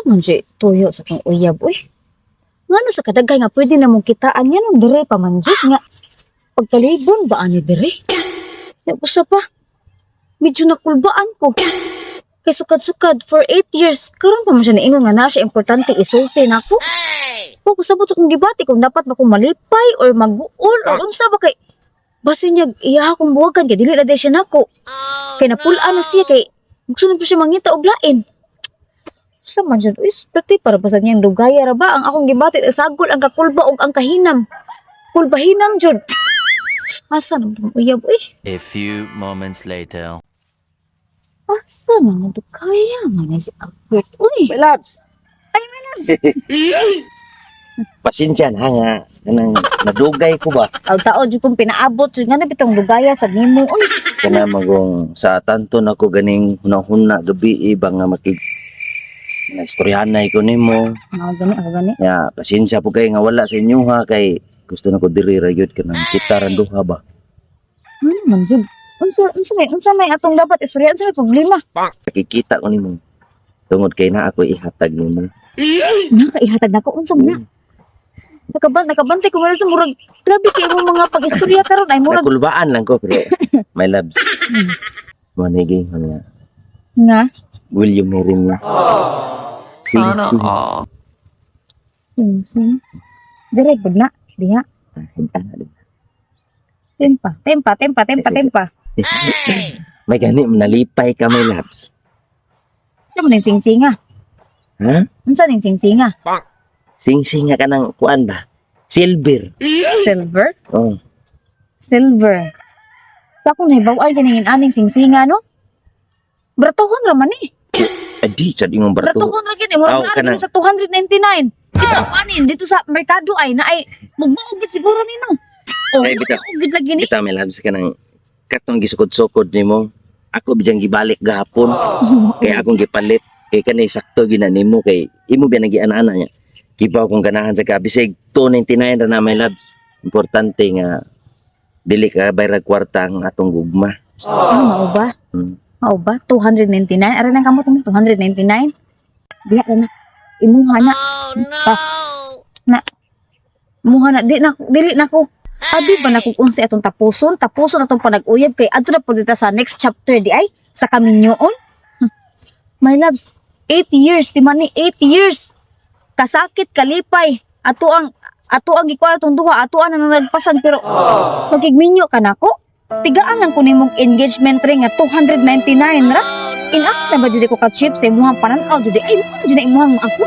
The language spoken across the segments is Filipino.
man siya tuyo sa kong uyab, uy. Ngano sa kadagay nga pwede na mong kitaan yan ang dire pamanjit nga. Pagkalibon ba ani dire? Yung usa pa, medyo nakulbaan ko. Kay sukad-sukad for 8 years, karon pa mo siya naingon nga na siya importante isulti na ako. Kung kusabot akong gibati kung dapat ba kong malipay or mag-uol or unsa ba kay basin niya iya akong buwagan kay dili na siya nako. Kay napulaan na siya kay gusto na po siya mangita og lain. Sa man siya, pati para basag niyang dugaya ra ba ang akong gibati sagol ang kakulba og ang kahinam. Kulbahinam jud. Asa naman uyab uy. A few moments later. Asa naman dugaya man si Albert uy. My loves, Ay my loves. pasensya na nga. Kanang nadugay ko ba? Taon jud kong pinaabot jud nga na bitong dugaya sa nimo uy. Kana magong sa tanto na ko ganing hunahuna gabi iba nga makig na istoryahanay ko nimo. Ako gani. Ya, pasensya po kayo nga wala sa inyo ha kay gusto na ko diri ra gyud kanang kita ra duha ba. Ano man jud? Unsa may atong dapat istorya sa problema? Nakikita ko nimo. Tungod kay na ako ihatag nimo. Nakaihatag na ko unsa man na. Nakabantay ko man sa murag grabe kay mo mga pag-istorya karon ay murag Nakulbaan lang ko pero my loves. Maniging nga. nga Will you marry me? Sing sing. sing. Dire gud na diha. Hinta na din. Tempa. May gani nalipay ka my loves. Sa man sing-singa. Ha? Unsa ning sing-singa? Sing-sing nga ka ng kuan ba? Silver. Silver? Oh. Silver. Sa akong nahibaw-ay ganingin aning sing-singa no? Bratohon ra man eh. Adi sa ingong barato. Bratohon ra gid mo Aw, kanang- sa 299. Ito anin dito sa merkado ay na ay magbaog gid siguro nino. Oh, Ay, bitaw. magbaog gid lagi ni. Kita may labs ka ng katong gisukod-sukod nimo. Ako bidyang gibalik gahapon. Kaya akong gipalit. Kay kanay sakto gina nimo kay imo biya nagiana-ana niya. Kibaw kong ganahan sa kabisig 299 ra na may labs. Importante nga dili ka bayrag kwarta ang atong gugma. Mao ba? Hmm. Mao ba? 299? Ara nang kamot mo 299? Diha ra na. Imuha na. Na. Imuha na. Dili na ko. Abi ba na kung unsa atong tapuson atong panag-uyab kay adto na pud sa next chapter di ay sa kaminyoon. My loves, 8 years, di man ni 8 years. Kasakit, kalipay. Ato ang gikuha atong duha, ato ang nagpasan pero magigminyo ka nako. Tigaan lang ko nimong engagement ring nga 299 ra. Inak na ba jud ko ka chip sa imuhang pananaw jud ay mo jud imuhang ako.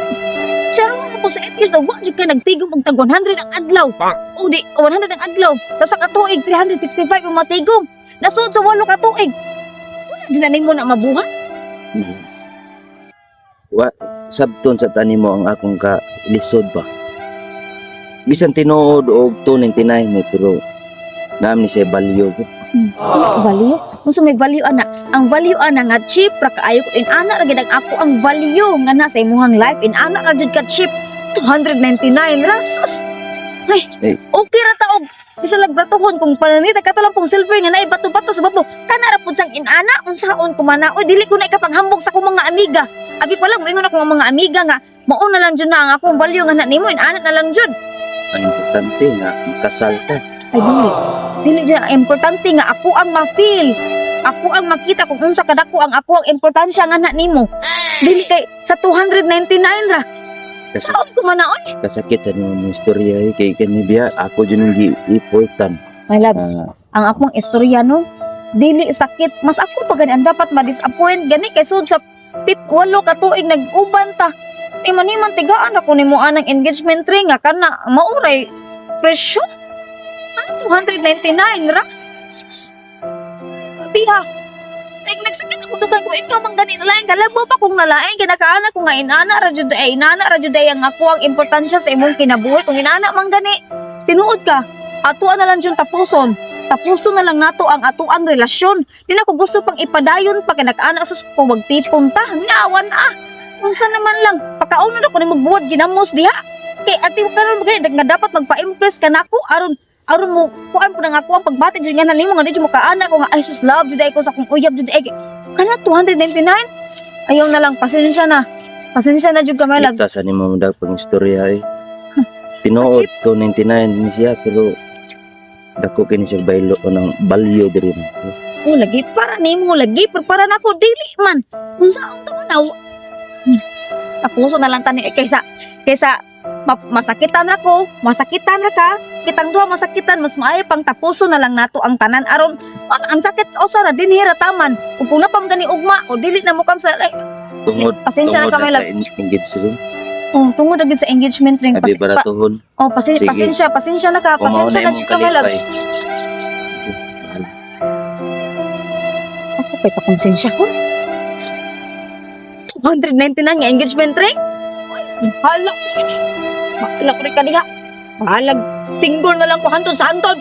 Charo na po sa 8 years wa jud ka nagtigom og tag 100 ang adlaw. O di 100 ang adlaw. Sa katuig 365 ang matigom. Nasud sa 8 katuig. Wala jud na nimo na mabuhat. Wa sabton sa tani mo ang akong ka lisod ba. Bisan tinuod og 299 ni pero naam ni sa value. Value? Musa may value ana. Ang value ana nga cheap ra kaayo ko inana ra gid ang ako ang value nga na sa imuhang life inana ra jud ka cheap 299 rasos. Ay, Hey. okay ra taog. Isa lang bratohon kung pananita ka lang pong silver nga naay bato-bato sa babo. Kana ra pud sang inana unsaon ko man na oy dili ko na ikapanghambog sa akong mga amiga. Abi pa lang moingon ako mga amiga nga mao na lang jud na ang akong value nga na nimo inana na lang jud. Ang importante nga makasal ka. Ay dili. Dili dyan ang importante nga ako ang ma-feel. Ako ang makita kung unsa kadako ang ako ang importansya nga na nimo. Dili kay sa 299 ra. Kasi Saon ko man na oy. kasakit sa nimo istorya kay kani biya ako jud ang important. My loves, ang akong istorya no, dili sakit. Mas ako pa gani ang dapat ma-disappoint gani kay sud sa 8 ka tuig nag-uban ta. Iman-iman tigaan ako nimo anang engagement ring nga kana mauray presyo. Ano 299 ra? Sus. Biha. Nagsakit ako dugan ko ikaw man gani nalain kalabo pa kung nalain kinakaana ko nga inana ra jud ay inana ra jud ay ang ako ang importansya sa imong kinabuhi kung inana man gani. Tinuod ka. Ato na lang jud tapuson. Tapuson na lang nato ang ato ang relasyon. Di na ko gusto pang ipadayon pa kay nakaana sus ko magtipon ta. Naawan Unsa naman lang pakauna na ko ni magbuhat ginamos diha. Kay ati karon magay nga dapat magpa-impress ka nako aron mo kuan po nga ako ang pagbati jud nga nimo nga di mo kaana ko nga ay sus love jud ay ko sa akong uyab jud ay kana 299 ayaw na lang pasensya na Pasensya na jud ka, my loves. Itasan ni mo daw pang istorya eh. Tinuod ko 99 ni siya pero dako kini siya baylo o ng balyo diri na. Oh, lagi para nimo lagi pero para nako dili man. Kung saan to na. Tapuso na lang tani kaysa masakitan ako, masakitan ra ka, kitang duha masakitan mas maayo pang tapuso na lang nato ang tanan aron ang sakit usa ra dinhi ra taman. Ug kung napam gani ugma o dili na mo kam sa ay, Tungod pasensya na ka, my sa loves. engagement. Oh, tungod ra gid sa engagement ring Abi para tuhod. pasensya Sige. pasensya na ka, pasensya na jud ka, my loves. Ako kay pakonsensya ko. 299 nga engagement ring. Hala. Bahala ko rin ka diha. Bahalag. Single na lang ko hantod sa hantod.